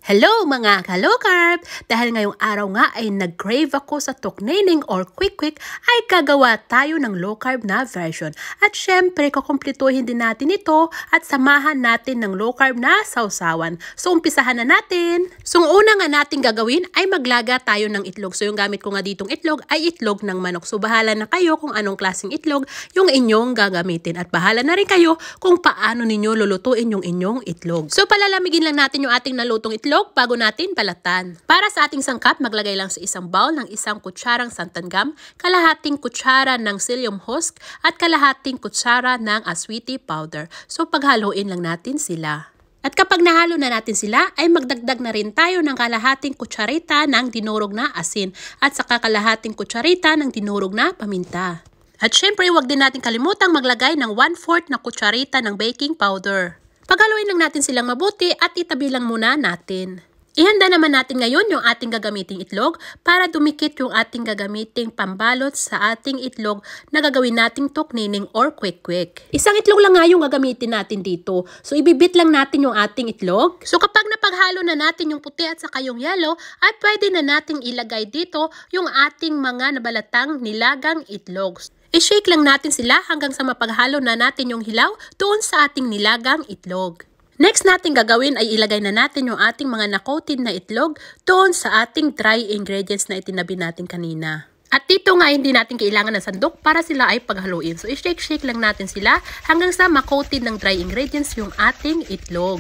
Hello mga ka-low carb! Dahil ngayong araw nga ay nag-crave ako sa tuknening or quick ay gagawa tayo ng low carb na version. At syempre, kukumpletuhin din natin ito at samahan natin ng low carb na sausawan. So umpisahan na natin! So una nga natin gagawin ay maglaga tayo ng itlog. So yung gamit ko nga ditong itlog ay itlog ng manok. So bahala na kayo kung anong klaseng itlog yung inyong gagamitin. At bahala na rin kayo kung paano ninyo lulutuin yung inyong itlog. So palalamigin lang natin yung ating nalutong itlog bago natin balatan. Para sa ating sangkap, maglagay lang sa isang bowl ng isang kutsarang santan gum, kalahating kutsara ng psyllium husk, at kalahating kutsara ng aswiti powder. So paghaluin lang natin sila. At kapag nahalo na natin sila, ay magdagdag na rin tayo ng kalahating kutsarita ng dinurog na asin at saka kalahating kutsarita ng dinurog na paminta. At syempre, huwag din natin kalimutang maglagay ng 1/4 na kutsarita ng baking powder. Paghaluin lang natin silang mabuti at itabi lang muna natin. Ihanda naman natin ngayon yung ating gagamiting itlog para dumikit yung ating gagamiting pambalot sa ating itlog na gagawin nating tuknening or quick. Isang itlog lang nga yung gagamitin natin dito. So ibibit lang natin yung ating itlog. So kapag napaghalo na natin yung puti at saka yung yellow, ay pwede na nating ilagay dito yung ating mga nabalatang nilagang itlog. I-shake lang natin sila hanggang sa mapaghalo na natin yung hilaw doon sa ating nilagang itlog. Next natin gagawin ay ilagay na natin yung ating mga na-coated na itlog doon sa ating dry ingredients na itinabi natin kanina. At dito nga hindi natin kailangan ng sandok para sila ay paghaluin. So i-shake lang natin sila hanggang sa ma-coated ng dry ingredients yung ating itlog.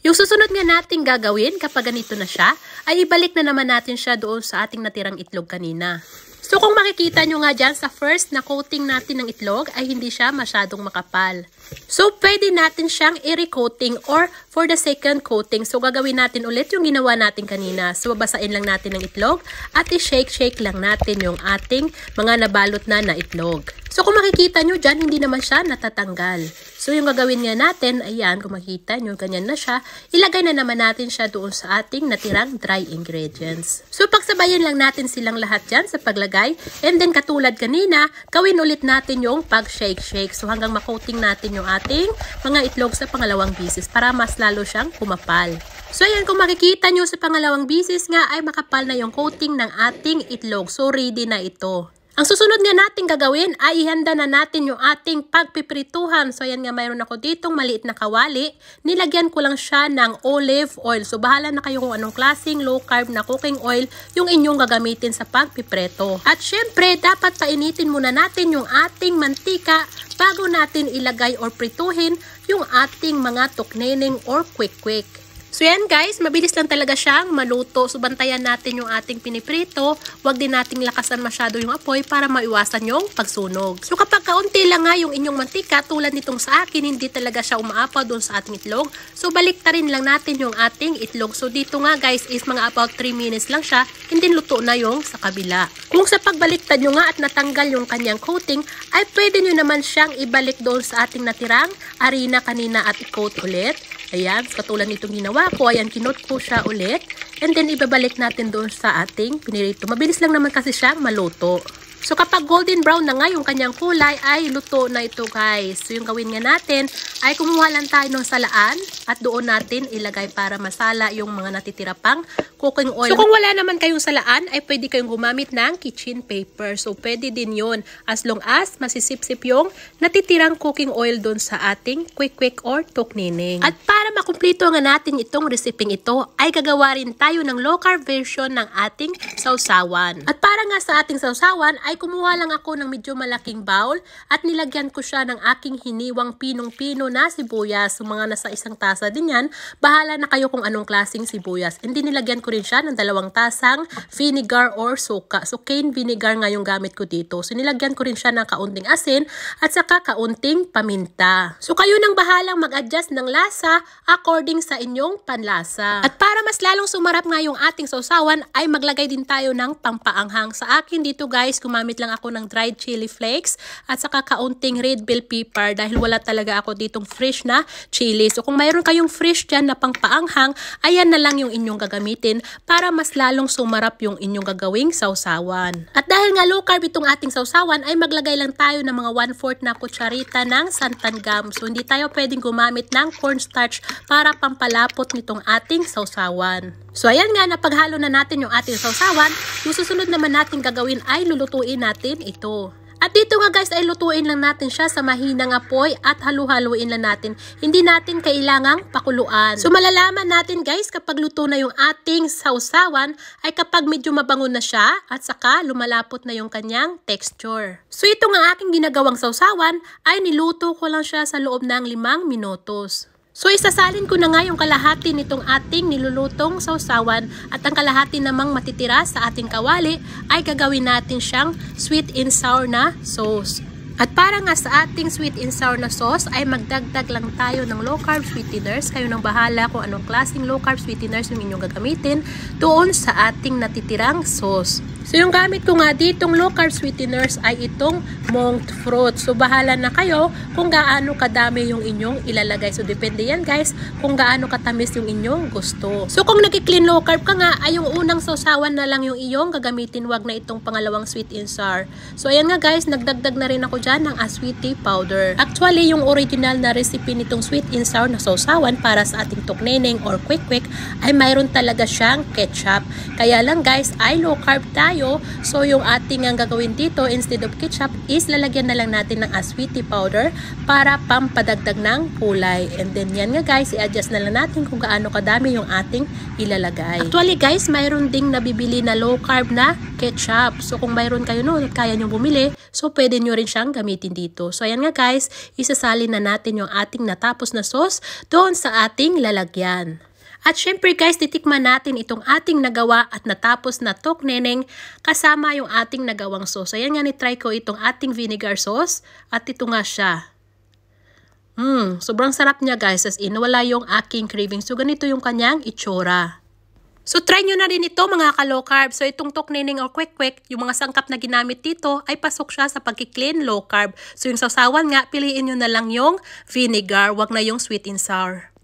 Yung susunod nga natin gagawin kapag ganito na siya, ay ibalik na naman natin siya doon sa ating natirang itlog kanina. So kung makikita nyo nga dyan sa first na coating natin ng itlog ay hindi siya masyadong makapal. So pwede natin siyang i-recoating or for the second coating. So gagawin natin ulit yung ginawa natin kanina. So babasain lang natin ng itlog at i-shake lang natin yung ating mga nabalot na itlog. So kung makikita nyo dyan, hindi naman siya natatanggal. So yung gagawin nga natin, ayan, kung makikita nyo, ganyan na siya. Ilagay na naman natin siya doon sa ating natirang dry ingredients. So pagsabayan lang natin silang lahat dyan sa paglagay. And then katulad kanina, gawin ulit natin yung pag-shake. So hanggang makoating natin yung ating mga itlog sa pangalawang bisis para mas lalo siyang kumapal. So ayan, kung makikita nyo sa pangalawang bisis nga ay makapal na yung coating ng ating itlog. So ready na ito. Ang susunod nga natin gagawin ay ihanda na natin yung ating pagpiprituhan. So ayan nga, mayroon ako ditong maliit na kawali. Nilagyan ko lang siya ng olive oil. So bahala na kayo kung anong klaseng low carb na cooking oil yung inyong gagamitin sa pagpipreto. At syempre, dapat painitin muna natin yung ating mantika bago natin ilagay or prituhin yung ating mga tuknening or quick. So yan guys, mabilis lang talaga siyang maluto. So bantayan natin yung ating piniprito. Huwag din nating lakasan masyado yung apoy para maiwasan yung pagsunog. So kapag kaunti lang nga yung inyong mantika, tulad nitong sa akin, hindi talaga siya umaapaw doon sa ating itlog. So baliktarin lang natin yung ating itlog. So dito nga guys is mga about 3 minutes lang siya, hindi luto na yung sa kabila. Kung sa pagbaliktad nyo nga at natanggal yung kanyang coating, ay pwede nyo naman siyang ibalik doon sa ating natirang harina kanina at i-coat ulit. Ayan, katulad nitong ginawa ko, ayan, kinote ko siya ulit. And then, ibabalik natin doon sa ating pinirito. Mabilis lang naman kasi siyang maluto. So, kapag golden brown na nga yung kanyang kulay, ay luto na ito guys. So, yung gawin nga natin, ay kumuha lang tayo ng salaan at doon natin ilagay para masala yung mga natitira pang cooking oil. So, kung wala naman kayong salaan, ay pwede kayong gumamit ng kitchen paper. So, pwede din yun as long as masisip-sip yung natitirang cooking oil doon sa ating quick or tuknening. At para makumplito nga natin itong resiping ito, ay gagawa rin tayo ng low carb version ng ating sausawan. At para nga sa ating sausawan, ay kumuha lang ako ng medyo malaking bowl at nilagyan ko siya ng aking hiniwang pinong-pino na sibuyas. So mga nasa isang tasa din yan, bahala na kayo kung anong klaseng sibuyas. And then nilagyan ko rin siya ng 2 tasang vinegar or suka. So cane vinegar nga yung gamit ko dito. So nilagyan ko rin siya ng kaunting asin at saka kaunting paminta. So kayo nang bahalang mag-adjust ng lasa according sa inyong panlasa. At para mas lalong sumarap nga yung ating sausawan, ay maglagay din tayo ng pampaanghang. Sa akin dito guys, gumamit lang ako ng dried chili flakes at saka kaunting red bell pepper dahil wala talaga ako ditong fresh na chili. So kung mayroon kayong fresh dyan na pangpaanghang, ayan na lang yung inyong gagamitin para mas lalong sumarap yung inyong gagawing sausawan. At dahil nga low carb itong ating sausawan, ay maglagay lang tayo ng mga 1/4 na kutsarita ng santan gum. So hindi tayo pwedeng gumamit ng cornstarch para pampalapot nitong ating sausawan. So ayan nga, napaghalo na natin yung ating sausawan. Yung susunod naman natin gagawin ay lulutuin natin ito. At dito nga guys ay lutuin lang natin siya sa mahinang apoy at halu-haluin lang natin. Hindi natin kailangang pakuluan. So malalaman natin guys kapag luto na yung ating sausawan ay kapag medyo mabango na siya at saka lumalapot na yung kanyang texture. So ito nga aking ginagawang sausawan ay niluto ko lang siya sa loob ng 5 minutos. So isasalin ko na nga yung kalahati nitong ating nilulutong sausawan at ang kalahati namang matitira sa ating kawali ay gagawin natin siyang sweet and sour na sauce. At para nga sa ating sweet and sour na sauce ay magdagdag lang tayo ng low carb sweeteners. Kayo nang bahala kung anong klaseng low carb sweeteners yung inyong gagamitin doon sa ating natitirang sauce. So yung gamit ko nga ditong low carb sweeteners ay itong monk fruit. So bahala na kayo kung gaano kadami yung inyong ilalagay. So depende yan guys kung gaano katamis yung inyong gusto. So kung nag-clean low carb ka nga ay yung unang sausawan na lang yung iyong gagamitin, wag na itong pangalawang sweet and sour. So ayan nga guys, nagdagdag na rin ako dyan ng aswiti powder. Actually yung original na recipe nitong sweet and sour na sausawan para sa ating tokneneng or quick ay mayroon talaga siyang ketchup. Kaya lang guys ay low carb tayo. So yung ating ang gagawin dito instead of ketchup is lalagyan na lang natin ng aswiti powder para pampadagdag ng kulay. And then yan nga guys, i-adjust na lang natin kung gaano kadami yung ating ilalagay. Actually guys, mayroon ding nabibili na low carb na ketchup. So kung mayroon kayo noon at kaya nyo bumili, so pwede nyo rin siyang gamitin dito. So ayan nga guys, isasalin na natin yung ating natapos na sauce doon sa ating lalagyan. At syempre guys, titikman natin itong ating nagawa at natapos na tokneneng kasama yung ating nagawang sauce. Ayan nga, ni-try ko itong ating vinegar sauce at ito nga siya. Sobrang sarap niya guys, as in wala yung aking craving. So ganito yung kanyang itsura. So try nyo na rin ito mga ka-low carb. So itong tokneneng or quick, yung mga sangkap na ginamit dito ay pasok siya sa pagki-clean low carb. So yung sausawan nga, piliin nyo na lang yung vinegar, wag na yung sweet and sour.